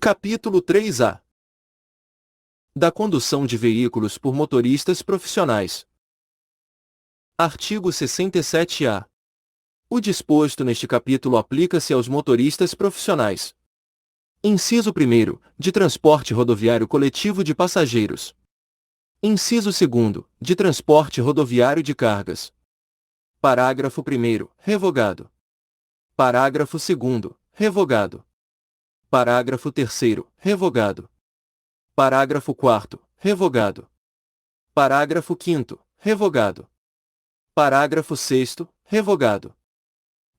Capítulo 3A. Da condução de veículos por motoristas profissionais. Artigo 67-A. O disposto neste capítulo aplica-se aos motoristas profissionais. Inciso 1º, de transporte rodoviário coletivo de passageiros. Inciso 2º, de transporte rodoviário de cargas. Parágrafo 1º, revogado. Parágrafo 2º, revogado. Parágrafo 3º, revogado. Parágrafo 4º, revogado. Parágrafo 5º, revogado. Parágrafo 6º, revogado.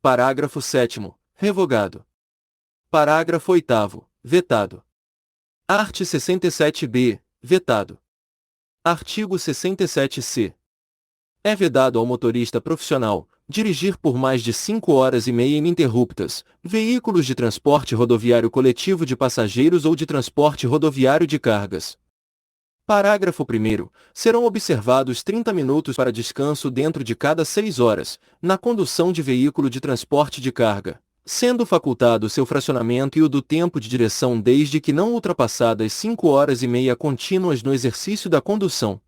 Parágrafo 7º, revogado. Parágrafo 8º, vetado. Art. 67b, vetado. Artigo 67c. É vedado ao motorista profissional dirigir por mais de 5 horas e meia ininterruptas veículos de transporte rodoviário coletivo de passageiros ou de transporte rodoviário de cargas. Parágrafo 1º. Serão observados 30 minutos para descanso dentro de cada 6 horas, na condução de veículo de transporte de carga, sendo facultado seu fracionamento e o do tempo de direção desde que não ultrapassadas 5 horas e meia contínuas no exercício da condução.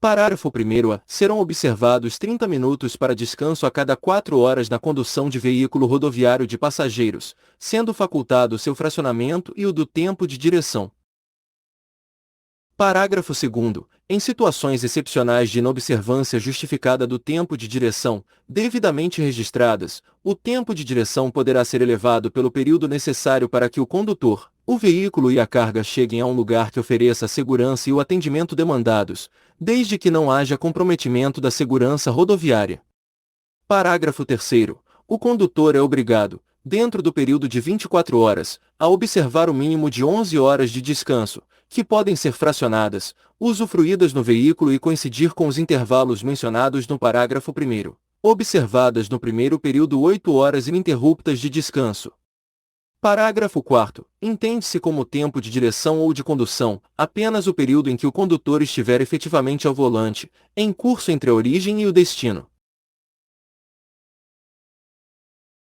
Parágrafo 1º. Serão observados 30 minutos para descanso a cada 4 horas na condução de veículo rodoviário de passageiros, sendo facultado seu fracionamento e o do tempo de direção. Parágrafo 2º. Em situações excepcionais de inobservância justificada do tempo de direção, devidamente registradas, o tempo de direção poderá ser elevado pelo período necessário para que o condutor, o veículo e a carga cheguem a um lugar que ofereça a segurança e o atendimento demandados, desde que não haja comprometimento da segurança rodoviária. Parágrafo 3º. O condutor é obrigado, dentro do período de 24 horas, a observar o mínimo de 11 horas de descanso, que podem ser fracionadas, usufruídas no veículo e coincidir com os intervalos mencionados no parágrafo 1º, observadas no primeiro período 8 horas ininterruptas de descanso. Parágrafo 4º. Entende-se como tempo de direção ou de condução, apenas o período em que o condutor estiver efetivamente ao volante, em curso entre a origem e o destino.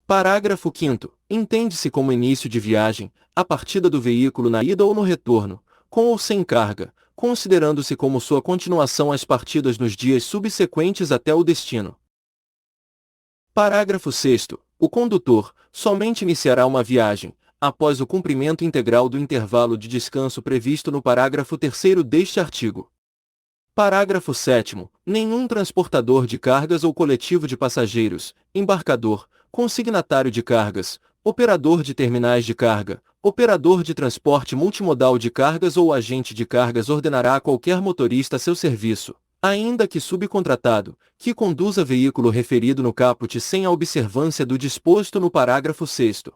Parágrafo 5º. Entende-se como início de viagem, a partida do veículo na ida ou no retorno, com ou sem carga, considerando-se como sua continuação as partidas nos dias subsequentes até o destino. Parágrafo 6º. O condutor somente iniciará uma viagem, após o cumprimento integral do intervalo de descanso previsto no parágrafo 3º deste artigo. Parágrafo 7º. Nenhum transportador de cargas ou coletivo de passageiros, embarcador, consignatário de cargas, operador de terminais de carga, operador de transporte multimodal de cargas ou agente de cargas ordenará a qualquer motorista a seu serviço, ainda que subcontratado, que conduza veículo referido no caput sem a observância do disposto no parágrafo 6º.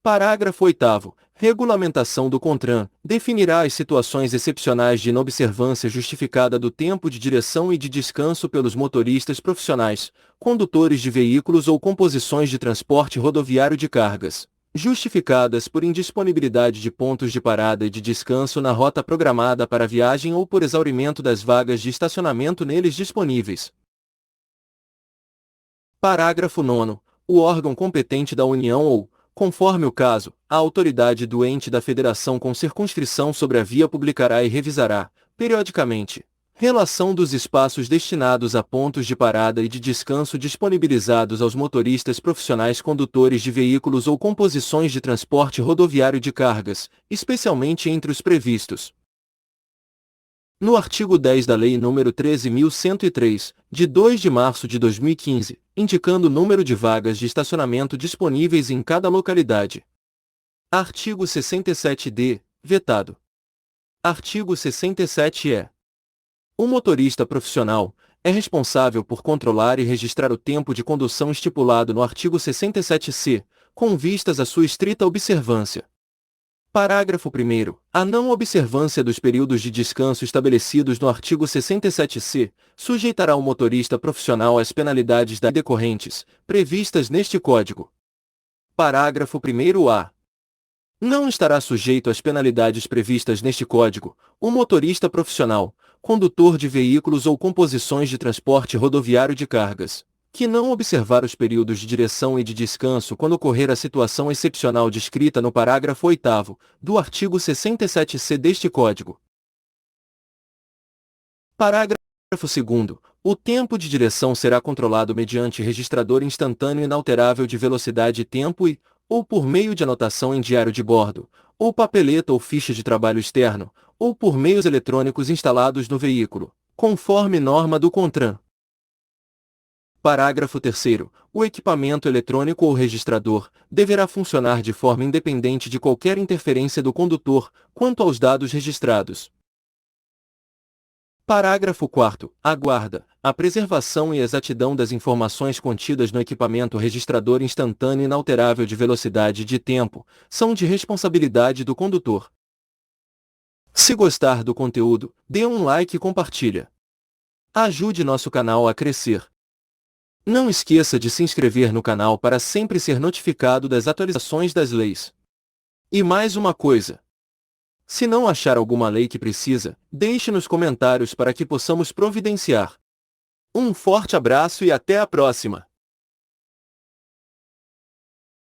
Parágrafo 8º. Regulamentação do CONTRAN definirá as situações excepcionais de inobservância justificada do tempo de direção e de descanso pelos motoristas profissionais, condutores de veículos ou composições de transporte rodoviário de cargas, justificadas por indisponibilidade de pontos de parada e de descanso na rota programada para a viagem ou por exaurimento das vagas de estacionamento neles disponíveis. Parágrafo 9º. O órgão competente da União ou, conforme o caso, a autoridade do ente da federação com circunscrição sobre a via publicará e revisará, periodicamente, relação dos espaços destinados a pontos de parada e de descanso disponibilizados aos motoristas profissionais condutores de veículos ou composições de transporte rodoviário de cargas, especialmente entre os previstos no artigo 10 da Lei nº 13.103, de 2 de março de 2015, indicando o número de vagas de estacionamento disponíveis em cada localidade. Artigo 67d, vetado. Artigo 67e. O motorista profissional é responsável por controlar e registrar o tempo de condução estipulado no artigo 67c, com vistas à sua estrita observância. Parágrafo 1º. A não observância dos períodos de descanso estabelecidos no artigo 67c sujeitará o motorista profissional às penalidades decorrentes, previstas neste Código. Parágrafo 1º-A. Não estará sujeito às penalidades previstas neste Código o motorista profissional, condutor de veículos ou composições de transporte rodoviário de cargas, que não observar os períodos de direção e de descanso quando ocorrer a situação excepcional descrita no parágrafo 8º do artigo 67-C deste Código. Parágrafo 2º. O tempo de direção será controlado mediante registrador instantâneo inalterável de velocidade e tempo e, ou por meio de anotação em diário de bordo, ou papeleta ou ficha de trabalho externo, ou por meios eletrônicos instalados no veículo, conforme norma do CONTRAN. Parágrafo 3º. O equipamento eletrônico ou registrador deverá funcionar de forma independente de qualquer interferência do condutor quanto aos dados registrados. Parágrafo 4º. A guarda, a preservação e exatidão das informações contidas no equipamento registrador instantâneo inalterável de velocidade e de tempo são de responsabilidade do condutor. Se gostar do conteúdo, dê um like e compartilha. Ajude nosso canal a crescer. Não esqueça de se inscrever no canal para sempre ser notificado das atualizações das leis. E mais uma coisa. Se não achar alguma lei que precisa, deixe nos comentários para que possamos providenciar. Um forte abraço e até a próxima!